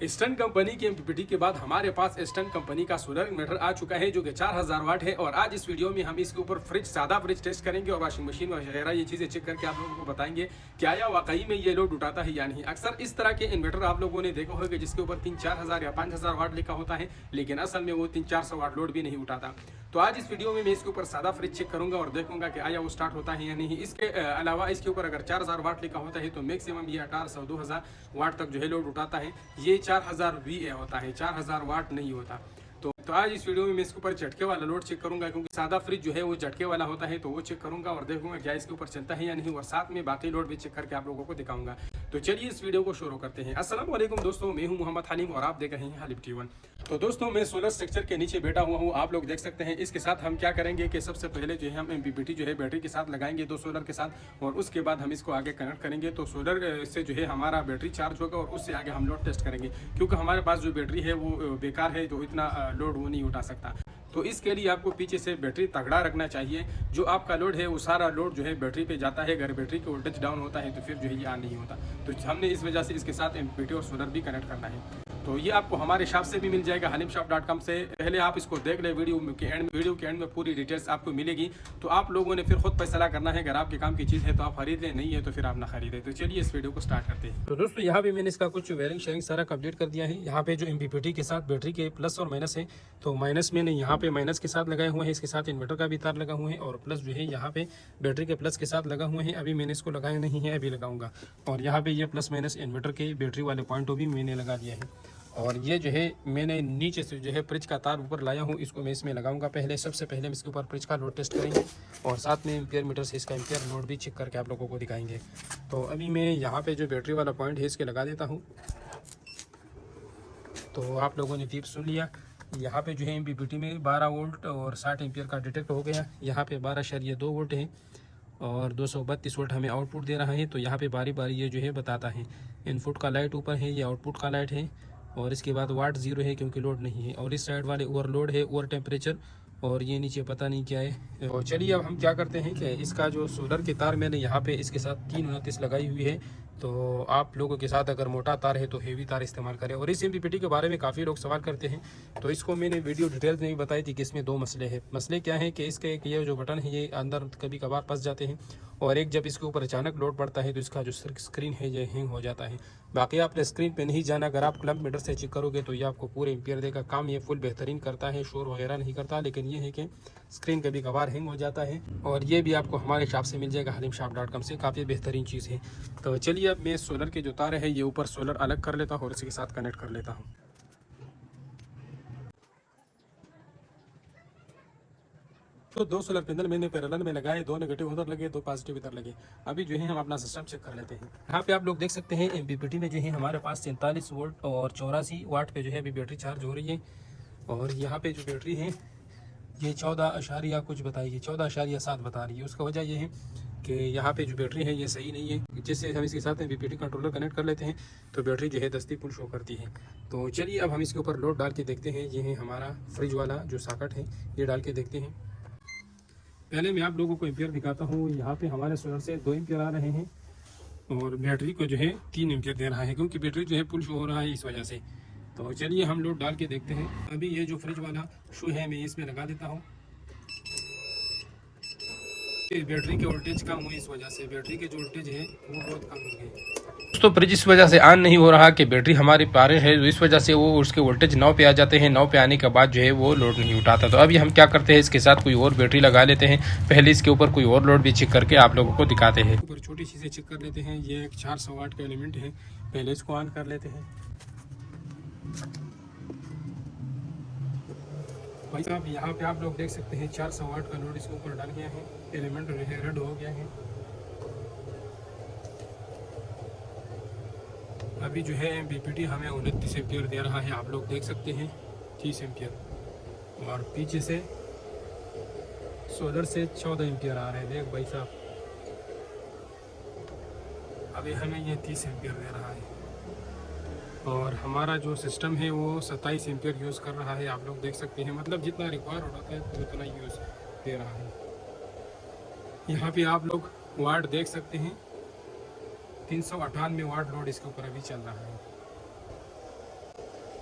Stern company की MPPT के बाद हमारे पास स्टर्न कंपनी का सोलर इन्वर्टर आ चुका है जो कि 4000 वाट है। और आज इस वीडियो में हम इसके ऊपर फ्रिज, सादा फ्रिज टेस्ट करेंगे और वॉशिंग मशीन वगैरह ये चीज़ें चेक करके आप लोगों को बताएंगे क्या यह वाकई में ये लोड उठाता है या नहीं। अक्सर इस तरह के इन्वर्टर आप लोगों ने देखा होगा जिसके ऊपर 3-4 हज़ार या 5000 वाट लिखा होता है, लेकिन असल में वो 300-400 वाट लोड भी नहीं उठाता। तो आज इस वीडियो में मैं इसके ऊपर सादा फ्रिज चेक करूंगा और देखूंगा कि आया वो स्टार्ट होता है या नहीं। इसके अलावा इसके ऊपर अगर 4000 वाट लिखा होता है तो मैक्सिमम ये 1800-2000 वाट तक जो है लोड उठाता है। ये 4000 वी होता है, 4000 वाट नहीं होता। तो आज इस वीडियो में मैं इसके ऊपर झटके वाला लोड चेक करूंगा, क्योंकि सादा फ्रिज जो है वो झटके वाला होता है, तो वो चेक करूंगा और देखूंगा क्या इसके ऊपर चलता है या नहीं, और साथ में बाकी लोड भी चेक करके आप लोगों को दिखाऊंगा। तो चलिए इस वीडियो को शुरू करते हैं। अस्सलाम वालेकुम दोस्तों, मैं हूं मोहम्मद हलीम और आप देख रहे हैं हालिब टी1। तो दोस्तों मैं सोलर स्ट्रक्चर के नीचे बैठा हुआ हूँ, आप लोग देख सकते हैं। इसके साथ हम क्या करेंगे कि सबसे पहले जो है हम एमपीपीटी जो है बैटरी के साथ लगाएंगे, 2 सोलर के साथ, और उसके बाद हम इसको आगे कनेक्ट करेंगे। तो सोलर से जो है हमारा बैटरी चार्ज होगा और उससे आगे हम लोड टेस्ट करेंगे, क्योंकि हमारे पास जो बैटरी है वो बेकार है, तो इतना लोड वो नहीं उठा सकता। तो इसके लिए आपको पीछे से बैटरी तगड़ा रखना चाहिए। जो आपका लोड है वो सारा लोड जो है बैटरी पे जाता है। अगर बैटरी का वोल्टेज डाउन होता है तो फिर जो है ये ऑन नहीं होता। तो हमने इस वजह से इसके साथ एमपीपीटी और सोलर भी कनेक्ट करना है। तो ये आपको हमारे शॉप से भी मिल जाएगा, halimshop.com से। पहले आप इसको देख ले, वीडियो के एंड में पूरी डिटेल्स आपको मिलेगी। तो आप लोगों ने फिर खुद फैसला करना है, अगर आपके काम की चीज़ है तो आप खरीद लें, नहीं है तो फिर आप ना खरीदें। तो चलिए इस वीडियो को स्टार्ट करते हैं। तो दोस्तों यहाँ पे मैंने इसका कुछ वेयरिंग शेयरिंग सारा कंप्लीट कर दिया है। यहाँ पे जो एमपीपीटी के साथ बैटरी के प्लस और माइनस है, तो माइनस मैंने यहाँ पे माइनस के साथ लगाए हुए हैं, इसके साथ इन्वर्टर का भी तार लगा हुआ है, और प्लस जो है यहाँ पे बैटरी के प्लस के साथ लगा हुए हैं। अभी मैंने इसको लगाया नहीं है, अभी लगाऊंगा। और यहाँ पे ये प्लस माइनस इन्वर्टर के बैटरी वाले पॉइंट भी मैंने लगा दिया है। और ये जो है मैंने नीचे से जो है फ्रिज का तार ऊपर लाया हूँ, इसको मैं इसमें लगाऊंगा। सबसे पहले हम इसके ऊपर फ्रिज का लोड टेस्ट करेंगे और साथ में एम्पियर मीटर से इसका एम्पियर लोड भी चेक करके आप लोगों को दिखाएंगे। तो अभी मैं यहाँ पे जो बैटरी वाला पॉइंट है इसके लगा देता हूँ। तो आप लोगों ने टिप सुन लिया। यहाँ पे जो है एमपीपीटी में 12 वोल्ट और 60 एम्पियर का डिटेक्ट हो गया। यहाँ पे 12.2 वोल्ट है और 232 वोल्ट हमें आउटपुट दे रहा है। तो यहाँ पे बारी बारी ये जो है बताता है, इनपुट का लाइट ऊपर है, ये आउटपुट का लाइट है, और इसके बाद वाट 0 है क्योंकि लोड नहीं है, और इस साइड वाले ओवरलोड है, ओवर टेम्परेचर, और ये नीचे पता नहीं क्या है। और चलिए अब हम क्या करते हैं कि इसका जो सोलर के तार मैंने यहाँ पे इसके साथ 329 लगाई हुई है। तो आप लोगों के साथ अगर मोटा तार है तो हेवी तार इस्तेमाल करें। और इस एमपीपीटी के बारे में काफ़ी लोग सवाल करते हैं, तो इसको मैंने वीडियो डिटेल्स में भी बताई थी कि इसमें 2 मसले हैं। मसले क्या है कि इसके एक ये जो बटन है ये अंदर कभी कभार फंस जाते हैं, और एक जब इसके ऊपर अचानक लोड पड़ता है तो इसका जो स्क्रीन है ये हैंग हो जाता है। बाकी आपने स्क्रीन पे नहीं जाना, अगर आप क्लम्प मीटर से चेक करोगे तो ये आपको पूरे एम्पियर देगा। काम ये फुल बेहतरीन करता है, शोर वगैरह नहीं करता, लेकिन ये है कि स्क्रीन कभी कभार हैंग हो जाता है। और ये भी आपको हमारे शॉप से मिल जाएगा, halimshop.com से। काफ़ी बेहतरीन चीज़ है। तो चलिए अब मैं सोलर के जो तार है ये ऊपर सोलर अलग कर लेता हूँ और इसी के साथ कनेक्ट कर लेता हूँ। तो 2 सोलर पैनल मैंने पैरेलल में लगाए, 2 नेगेटिव उधर लगे, 2 पॉजिटिव इधर लगे। अभी जो है हम अपना सिस्टम चेक कर लेते हैं। यहाँ पे आप लोग देख सकते हैं एमपीपीटी में जो है हमारे पास 43 वोल्ट और 84 वाट पे जो है अभी बैटरी चार्ज हो रही है। और यहाँ पे जो बैटरी है ये 14 कुछ बताइए, 14.7 बता रही है। उसका वजह ये है कि यहाँ पे जो बैटरी है ये सही नहीं है। जैसे हम इसके साथ एमपीपीटी कंट्रोलर कनेक्ट कर लेते हैं तो बैटरी जो है दस्ती पुल शो करती है। तो चलिए अब हम इसके ऊपर लोड डाल के देखते हैं। ये है हमारा फ्रिज वाला जो सॉकेट है, ये डाल के देखते हैं। पहले मैं आप लोगों को एम्पियर दिखाता हूँ। यहाँ पे हमारे सोलर से 2 एम्पियर आ रहे हैं और बैटरी को जो है 3 एम्पियर दे रहा है, क्योंकि बैटरी जो है पुल शो हो रहा है इस वजह से। तो चलिए हम लोड डाल के देखते हैं। अभी ये जो फ्रिज वाला शो है मैं इसमें लगा देता हूँ। बैटरी के वोल्टेज कम हुई, इस वजह से बैटरी के जो वोल्टेज है वो बहुत कम हो गए। तो फ्रिज इस वजह से ऑन नहीं हो रहा कि बैटरी हमारी पारे है, इस वजह से वो उसके वोल्टेज 9 पे आ जाते हैं। 9 पे आने के बाद जो है वो लोड नहीं उठाता। तो अभी हम क्या करते हैं, इसके साथ कोई और बैटरी लगा लेते हैं। पहले इसके ऊपर कोई और लोड भी चेक करके आप लोगों को दिखाते हैं। ऊपर छोटी चीज़ें चेक कर लेते हैं। ये एक 400 वाट का एलिमेंट है, पहले इसको ऑन कर लेते हैं। भाई साहब यहाँ पे आप लोग देख सकते हैं 400 वाट का लोड इसके ऊपर डाल गया है, एलिमेंट रेड हो गया है। अभी जो है एमपीपीटी हमें 29 एम्पियर दे रहा है, आप लोग देख सकते हैं 30 एम्पियर, और पीछे से सोलर से 14 एम्पियर आ रहे हैं। देख भाई साहब अभी हमें ये 30 एम्पियर दे रहा है, और हमारा जो सिस्टम है वो 27 एम्पियर यूज़ कर रहा है। आप लोग देख सकते हैं, मतलब जितना रिक्वायर होता है उतना यूज़ दे रहा है। यहाँ पे आप लोग वाट देख सकते हैं, 398 वाट लोड इसके ऊपर अभी चल रहा है।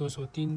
203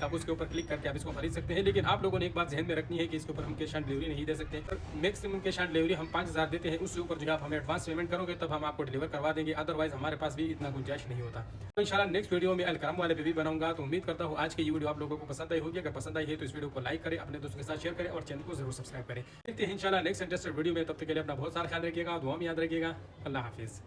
तो आप उसके ऊपर क्लिक करके आप इसको खरीद सकते हैं। लेकिन आप लोगों ने एक बात ध्यान में रखनी है कि इसके ऊपर हम कैश ऑन डिलीवरी नहीं दे सकते। मैक्सिमम कैश ऑन डिलीवरी हम 5000 देते हैं, उसके ऊपर जो है आप हमें एडवांस पेमेंट करोगे तब हम आपको डिलीवर करवा देंगे, अदरवाइज हमारे पास भी इतना गुंजाइश नहीं होता। तो इंशाल्लाह नेक्स्ट वीडियो में अलकरम वाले पे भी बनाऊंगा। तो उम्मीद करता हूँ आज की ये वीडियो आप लोगों को पसंद आई होगी। अगर पसंद आई है तो इस वीडियो को लाइक करें, अपने दोस्तों के साथ शेयर करें और चैनल को जरूर सब्सक्राइब करें। देखते हैं इंशाल्लाह नेक्स्ट इंटरेस्टेड वीडियो में, तब तक के लिए अपना बहुत सारा ख्याल रखिएगा, दुआ में याद रखिएगा। अल्लाह हाफिज़।